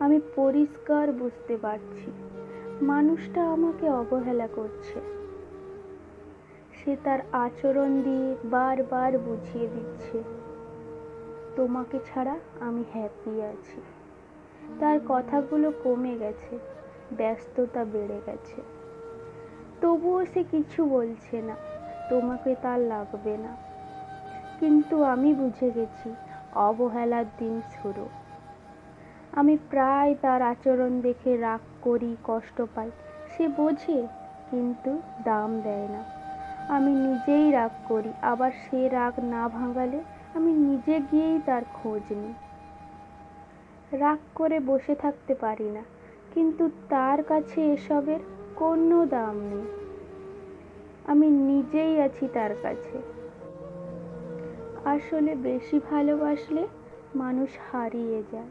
আমি পরিষ্কার বুঝতে পারছি মানুষটা আমাকে অবহেলা করছে। সে তার আচরণ দিয়ে বারবার বুঝিয়ে দিচ্ছে তোমাকে ছাড়া আমি হ্যাপি আছি। তার কথাগুলো কমে গেছে, ব্যস্ততা বেড়ে গেছে, তবুও সে কিছু বলছে না। তোমাকে তার লাগবে না, কিন্তু আমি বুঝে গেছি অবহেলার দিন শুরু। আমি প্রায় তার আচরণ দেখে রাগ করি, কষ্ট পাই। সে বোঝে কিন্তু দাম দেয় না। আমি নিজেই রাগ করি, আবার সে রাগ না ভাঙালে আমি নিজে গিয়েই তার খোঁজ নিই। রাগ করে বসে থাকতে পারি না, কিন্তু তার কাছে এসবের কোনো দাম নেই। আমি নিজেই আছি তার কাছে। আসলে বেশি ভালোবাসলে মানুষ হারিয়ে যায়।